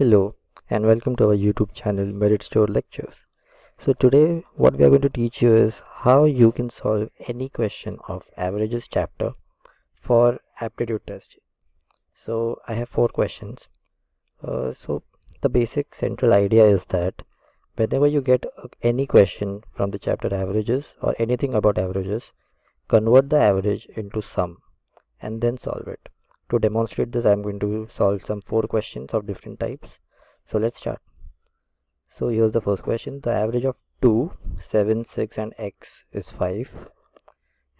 Hello and welcome to our YouTube channel Merit Store Lectures. So today what we are going to teach you is how you can solve any question of averages chapter for aptitude test. So I have 4 questions. So the basic central idea is that whenever you get any question from the chapter averages or anything about averages, convert the average into sum and then solve it. To demonstrate this, I am going to solve some 4 questions of different types. So let's start. So here's the first question. The average of 2, 7, 6 and x is 5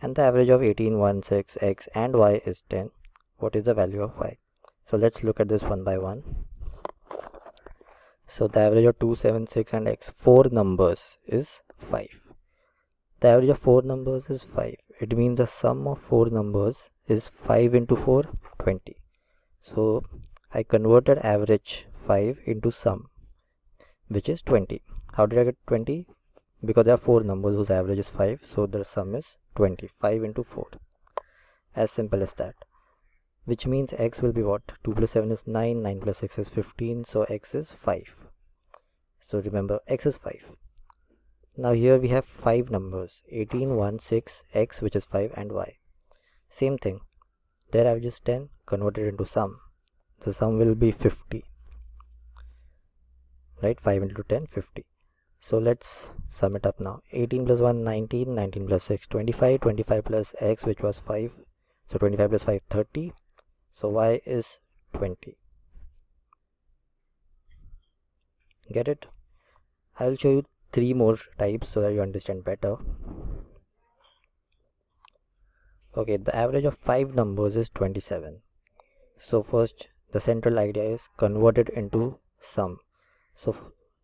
and the average of 18, 1, 6, x and y is 10. What is the value of y? So let's look at this one by one. So the average of 2, 7, 6 and x, 4 numbers is 5. The average of 4 numbers is 5. It means the sum of 4 numbers is 5 into 4, 20. So I converted average 5 into sum, which is 20. How did I get 20? Because there are 4 numbers whose average is 5, so the sum is 20. 5 into 4. As simple as that. Which means x will be what? 2 plus 7 is 9, 9 plus 6 is 15, so x is 5. So remember, x is 5. Now here we have 5 numbers, 18, 1, 6, x which is 5 and y. Same thing, their average is 10, converted into sum. The sum will be 50. Right, 5 into 10, 50. So let's sum it up now. 18 plus 1, 19, 19 plus 6, 25, 25 plus x which was 5. So 25 plus 5, 30. So y is 20. Get it? I'll show you 3 more types so that you understand better. Okay, the average of 5 numbers is 27. So first, the central idea is convert it into sum. So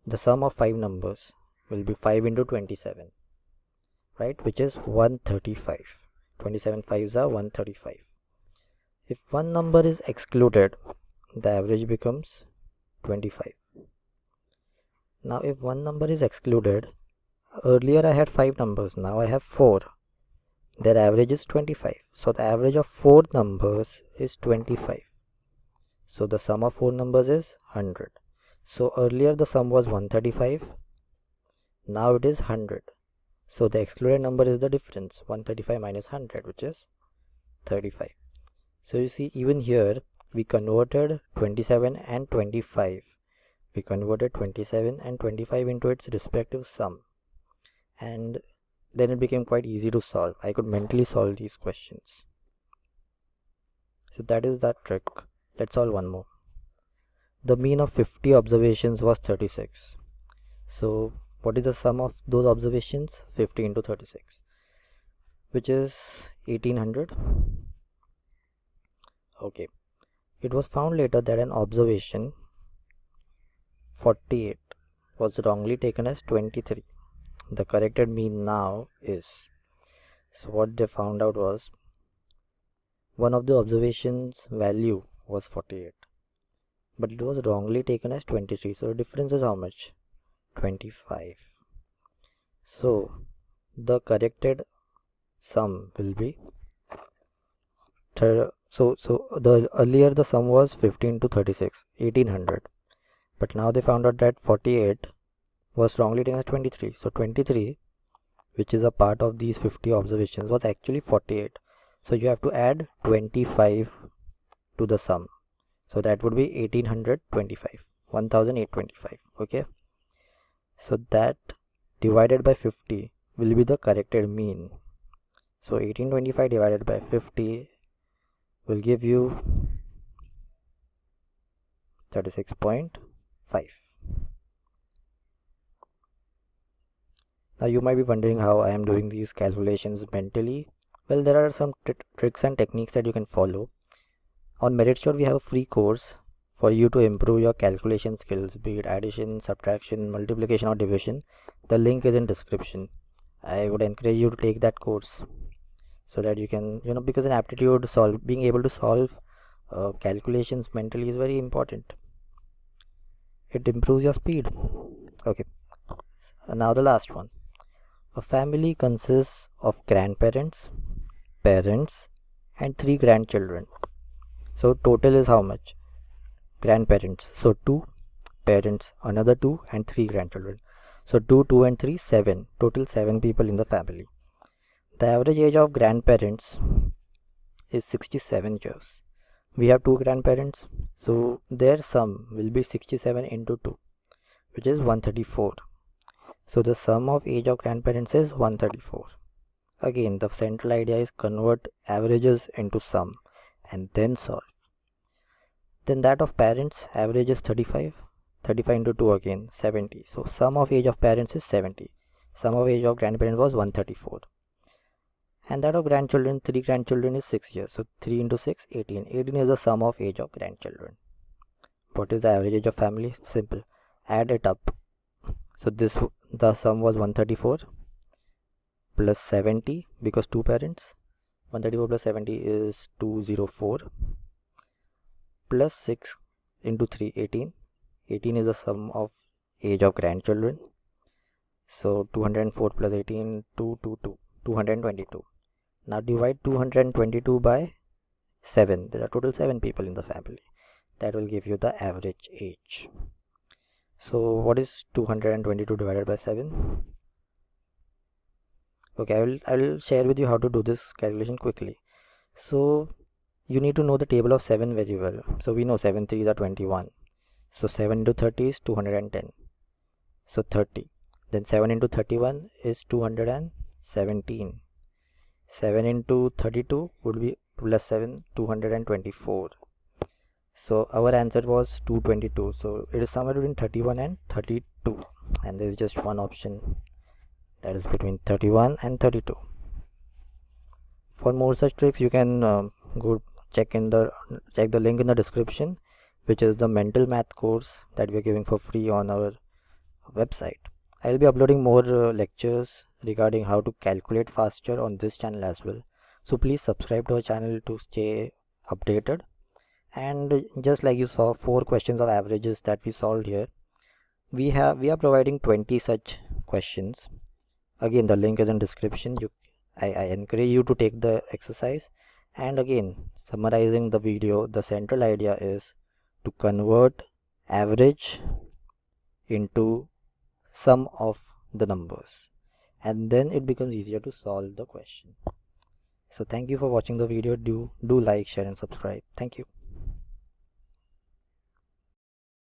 the sum of 5 numbers will be 5 into 27, right, which is 135. 27 5s are 135. If one number is excluded, the average becomes 25. Now if one number is excluded, earlier I had 5 numbers, now I have 4. Their average is 25. So the average of 4 numbers is 25. So the sum of 4 numbers is 100. So earlier the sum was 135. Now it is 100. So the excluded number is the difference, 135 minus 100, which is 35. So you see, even here we converted 27 and 25. We converted 27 and 25 into its respective sum. And then it became quite easy to solve. I could mentally solve these questions. So that is that trick. Let's solve one more. The mean of 50 observations was 36. So what is the sum of those observations? 50 into 36, which is 1800. Okay. It was found later that an observation 48 was wrongly taken as 23. The corrected mean now is, so what they found out was one of the observations value was 48, but it was wrongly taken as 23. So the difference is how much? 25. So the corrected sum will be so the earlier the sum was 15 to 36, 1800, but now they found out that 48 was wrongly taken as 23. So 23, which is a part of these 50 observations, was actually 48. So you have to add 25 to the sum. So that would be 1825, 1825. Okay. So that divided by 50 will be the corrected mean. So 1825 divided by 50 will give you 36.5. Now you might be wondering how I am doing these calculations mentally. Well, there are some tricks and techniques that you can follow. On Merit Store we have a free course for you to improve your calculation skills, be it addition, subtraction, multiplication or division. The link is in description. I would encourage you to take that course so that you can, because in aptitude being able to solve calculations mentally is very important. It improves your speed. Okay, now the last one. A family consists of grandparents, parents and 3 grandchildren. So total is how much? Grandparents, so 2, parents another 2 and 3 grandchildren. So 2, 2 and 3, 7. Total 7 people in the family. The average age of grandparents is 67 years. We have 2 grandparents, so their sum will be 67 into 2, which is 134. So the sum of age of grandparents is 134. Again, the central idea is convert averages into sum and then solve. Then that of parents, average is 35. 35 into 2 again, 70. So sum of age of parents is 70. Sum of age of grandparents was 134. And that of grandchildren, 3 grandchildren is 6 years. So 3 into 6, 18. 18 is the sum of age of grandchildren. What is the average age of family? Simple. Add it up. So the sum was 134 plus 70 because 2 parents. 134 plus 70 is 204 plus 6 into 3, 18. 18 is the sum of age of grandchildren. So 204 plus 18, 222. Now divide 222 by 7. There are total 7 people in the family. That will give you the average age. So what is 222 divided by 7? Okay, I will share with you how to do this calculation quickly. So you need to know the table of 7 very well. So we know 7 3s are 21. So 7 into 30 is 210. So 30. Then 7 into 31 is 217. 7 into 32 would be plus 7, 224. So our answer was 222. So it is somewhere between 31 and 32. And there is just one option, that is between 31 and 32. For more such tricks, you can go check the link in the description, which is the mental math course that we are giving for free on our website. I will be uploading more lectures regarding how to calculate faster on this channel as well. So please subscribe to our channel to stay updated. And just like you saw 4 questions of averages that we solved here, we are providing 20 such questions. Again, the link is in description. I encourage you to take the exercise. And again, summarizing the video, the central idea is to convert average into sum of the numbers, and then it becomes easier to solve the question. So thank you for watching the video. Do like, share and subscribe. Thank you.